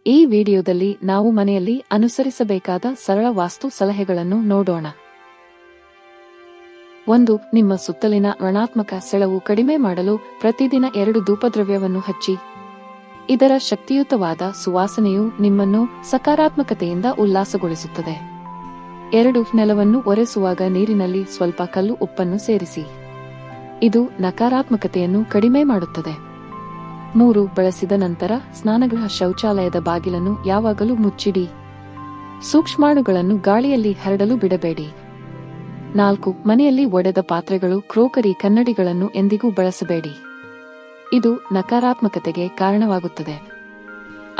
ಈ ವಿಡಿಯೋದಲ್ಲಿ ನಾವು ಮನೆಯಲ್ಲಿ ಅನುಸರಿಸಬೇಕಾದ ಸರಳ ವಾಸ್ತು ಸಲಹೆಗಳನ್ನು ನೋಡೋಣ. 1. ನಿಮ್ಮ ಸುತ್ತಲಿನ ಋಣಾತ್ಮಕ ಸೆಳವು ಕಡಿಮೆ ಮಾಡಲು ಪ್ರತಿದಿನ 2 ಧೂಪದ್ರವ್ಯವನ್ನು ಹಚ್ಚಿ. ಇದರ ಶಕ್ತಿಯುತವಾದ ಸುವಾಸನೆಯು ನಿಮ್ಮನ್ನು ಸಕಾರಾತ್ಮಕತೆಯಿಂದ ಉಲ್ಲಾಸಗೊಳಿಸುತ್ತದೆ. 2. ನೆಲವನ್ನು ಒರೆಸುವಾಗ ನೀರಿನಲ್ಲಿ ಸ್ವಲ್ಪ ಕಲ್ಲು ಉಪ್ಪನ್ನು ಸೇರಿಸಿ. ಇದು ನಕಾರಾತ್ಮಕತೆಯನ್ನು ಕಡಿಮೆ ಮಾಡುತ್ತದೆ. 3. ಬಳಸಿದ ನಂತರ ಸ್ನಾನಗೃಹ ಶೌಚಾಲಯದ ಬಾಗಿಲನ್ನು ಯಾವಾಗಲೂ ಮುಚ್ಚಿಡಿ. ಸೂಕ್ಷ್ಮಾಣುಗಳನ್ನು ಗಾಳಿಯಲ್ಲಿ ಹರಡಲು ಬಿಡಬೇಡಿ. 4. ಮನೆಯಲ್ಲಿ ಒಡೆದ ಪಾತ್ರೆಗಳು, ಕ್ರೋಕರಿ, ಕನ್ನಡಿಗಳನ್ನು ಎಂದಿಗೂ ಬಳಸಬೇಡಿ. ಇದು ನಕಾರಾತ್ಮಕತೆಗೆ ಕಾರಣವಾಗುತ್ತದೆ.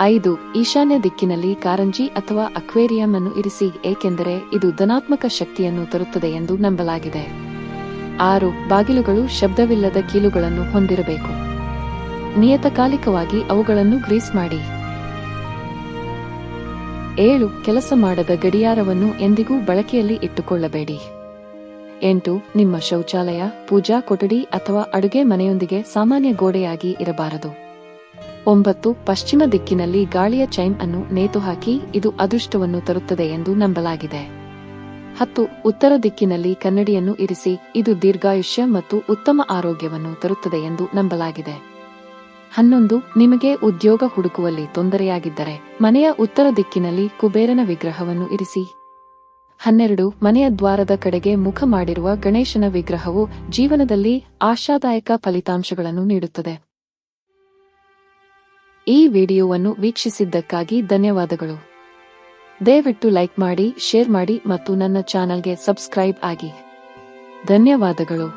5. ಈಶಾನ್ಯ ದಿಕ್ಕಿನಲ್ಲಿ ಕಾರಂಜಿ ಅಥವಾ ಅಕ್ವೇರಿಯಂ ಅನ್ನು ಇರಿಸಿ, ಏಕೆಂದರೆ ಇದು ಧನಾತ್ಮಕ ಶಕ್ತಿಯನ್ನು ತರುತ್ತದೆ ಎಂದು ನಂಬಲಾಗಿದೆ. 6. ಬಾಗಿಲುಗಳು ಶಬ್ದವಿಲ್ಲದ ಕೀಲುಗಳನ್ನು ಹೊಂದಿರಬೇಕು. ನಿಯತಕಾಲಿಕವಾಗಿ ಅವುಗಳನ್ನು ಗ್ರೀಸ್ ಮಾಡಿ. 7. ಕೆಲಸ ಮಾಡದ ಗಡಿಯಾರವನ್ನು ಎಂದಿಗೂ ಬಳಕೆಯಲ್ಲಿ ಇಟ್ಟುಕೊಳ್ಳಬೇಡಿ. 8. ನಿಮ್ಮ ಶೌಚಾಲಯ, ಪೂಜಾ ಕೊಠಡಿ ಅಥವಾ ಅಡುಗೆ ಮನೆಯೊಂದಿಗೆ ಸಾಮಾನ್ಯ ಗೋಡೆಯಾಗಿ ಇರಬಾರದು. 9. ಪಶ್ಚಿಮ ದಿಕ್ಕಿನಲ್ಲಿ ಗಾಳಿಯ ಚೈಮ್ ಅನ್ನು ನೇತುಹಾಕಿ, ಇದು ಅದೃಷ್ಟವನ್ನು ತರುತ್ತದೆ ಎಂದು ನಂಬಲಾಗಿದೆ. 10. ಉತ್ತರ ದಿಕ್ಕಿನಲ್ಲಿ ಕನ್ನಡಿಯನ್ನು ಇರಿಸಿ, ಇದು ದೀರ್ಘಾಯುಷ್ಯ ಮತ್ತು ಉತ್ತಮ ಆರೋಗ್ಯವನ್ನು ತರುತ್ತದೆ ಎಂದು ನಂಬಲಾಗಿದೆ. 11. ನಿಮಗೆ ಉದ್ಯೋಗ ಹುಡುಕುವಲ್ಲಿ ತೊಂದರೆಯಾಗಿದ್ದರೆ ಮನೆಯ ಉತ್ತರ ದಿಕ್ಕಿನಲ್ಲಿ ಕುಬೇರನ ವಿಗ್ರಹವನ್ನು ಇರಿಸಿ. 12. ಮನೆಯ ದ್ವಾರದ ಕಡೆಗೆ ಮುಖ ಮಾಡಿರುವ ಗಣೇಶನ ವಿಗ್ರಹವು ಜೀವನದಲ್ಲಿ ಆಶಾದಾಯಕ ಫಲಿತಾಂಶಗಳನ್ನು ನೀಡುತ್ತದೆ. ಈ ವಿಡಿಯೋವನ್ನು ವೀಕ್ಷಿಸಿದ್ದಕ್ಕಾಗಿ ಧನ್ಯವಾದಗಳು. ದಯವಿಟ್ಟು ಲೈಕ್ ಮಾಡಿ, ಶೇರ್ ಮಾಡಿ ಮತ್ತು ನನ್ನ ಚಾನೆಲ್ಗೆ ಸಬ್ಸ್ಕ್ರೈಬ್ ಆಗಿ. ಧನ್ಯವಾದಗಳು.